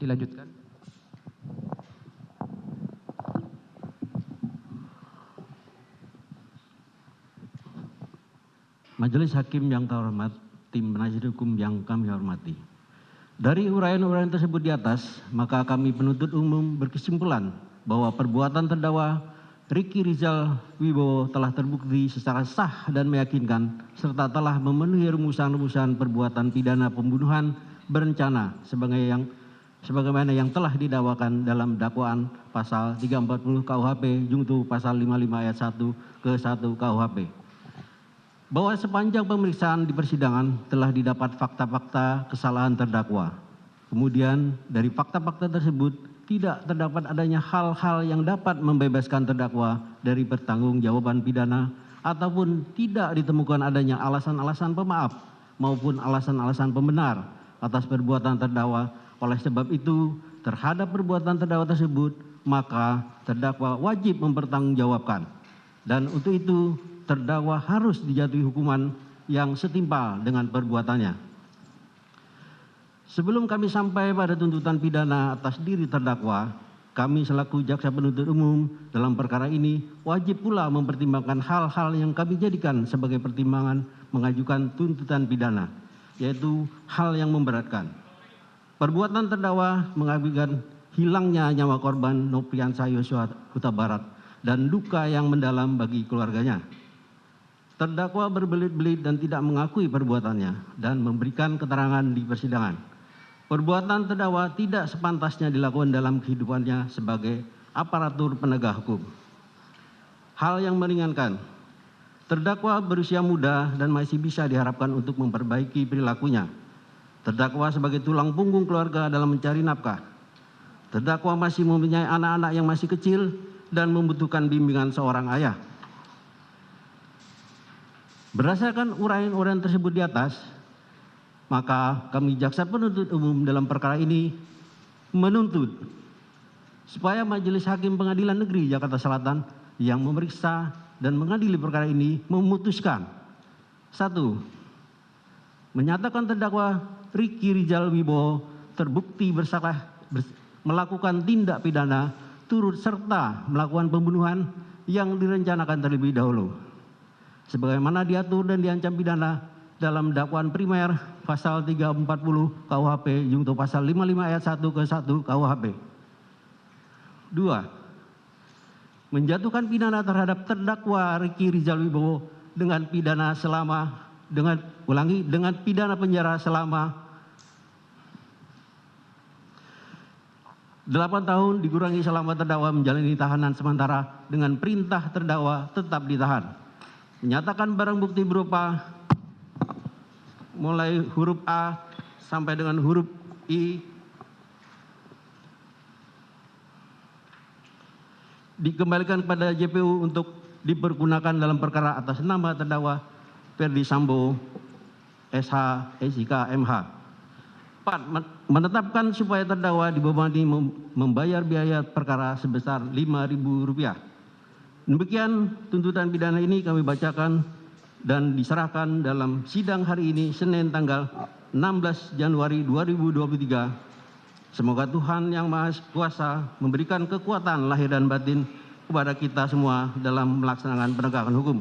dilanjutkan. Majelis Hakim yang terhormat, tim penasihat hukum yang kami hormati. Dari uraian-uraian tersebut di atas, maka kami penuntut umum berkesimpulan bahwa perbuatan terdakwa Ricky Rizal Wibowo telah terbukti secara sah dan meyakinkan serta telah memenuhi rumusan-rumusan perbuatan pidana pembunuhan berencana sebagaimana yang telah didakwakan dalam dakwaan pasal 340 KUHP junto pasal 55 ayat 1 ke 1 KUHP. Bahwa sepanjang pemeriksaan di persidangan telah didapat fakta-fakta kesalahan terdakwa. Kemudian dari fakta-fakta tersebut tidak terdapat adanya hal-hal yang dapat membebaskan terdakwa dari pertanggungjawaban pidana ataupun tidak ditemukan adanya alasan-alasan pemaaf maupun alasan-alasan pembenar atas perbuatan terdakwa. Oleh sebab itu, terhadap perbuatan terdakwa tersebut, maka terdakwa wajib mempertanggungjawabkan. Dan untuk itu, terdakwa harus dijatuhi hukuman yang setimpal dengan perbuatannya. Sebelum kami sampai pada tuntutan pidana atas diri terdakwa, kami selaku jaksa penuntut umum dalam perkara ini wajib pula mempertimbangkan hal-hal yang kami jadikan sebagai pertimbangan mengajukan tuntutan pidana, yaitu hal yang memberatkan. Perbuatan terdakwa mengakibatkan hilangnya nyawa korban Nopriansah Yosua Huta Barat dan duka yang mendalam bagi keluarganya. Terdakwa berbelit-belit dan tidak mengakui perbuatannya dan memberikan keterangan di persidangan. Perbuatan terdakwa tidak sepantasnya dilakukan dalam kehidupannya sebagai aparatur penegak hukum. Hal yang meringankan, terdakwa berusia muda dan masih bisa diharapkan untuk memperbaiki perilakunya. Terdakwa sebagai tulang punggung keluarga dalam mencari nafkah. Terdakwa masih mempunyai anak-anak yang masih kecil dan membutuhkan bimbingan seorang ayah. Berdasarkan uraian-uraian tersebut di atas, maka kami jaksa penuntut umum dalam perkara ini menuntut supaya Majelis Hakim Pengadilan Negeri Jakarta Selatan yang memeriksa dan mengadili perkara ini memutuskan: 1. Menyatakan terdakwa Ricky Rizal Wibowo terbukti bersalah melakukan tindak pidana turut serta melakukan pembunuhan yang direncanakan terlebih dahulu, sebagaimana diatur dan diancam pidana dalam dakwaan primer pasal 340 KUHP junto pasal 55 ayat 1 ke 1 KUHP. 2. Menjatuhkan pidana terhadap terdakwa Ricky Rizal Wibowo dengan pidana penjara selama 8 tahun dikurangi selama terdakwa menjalani tahanan sementara dengan perintah terdakwa tetap ditahan. Menyatakan barang bukti berupa mulai huruf A sampai dengan huruf I dikembalikan kepada JPU untuk dipergunakan dalam perkara atas nama terdakwa Ferdi Sambo SH SIK MH. 4. Menetapkan supaya terdakwa dibebani membayar biaya perkara sebesar Rp5.000. Demikian tuntutan pidana ini kami bacakan dan diserahkan dalam sidang hari ini Senin tanggal 16 Januari 2023. Semoga Tuhan Yang Maha Kuasa memberikan kekuatan lahir dan batin kepada kita semua dalam melaksanakan penegakan hukum.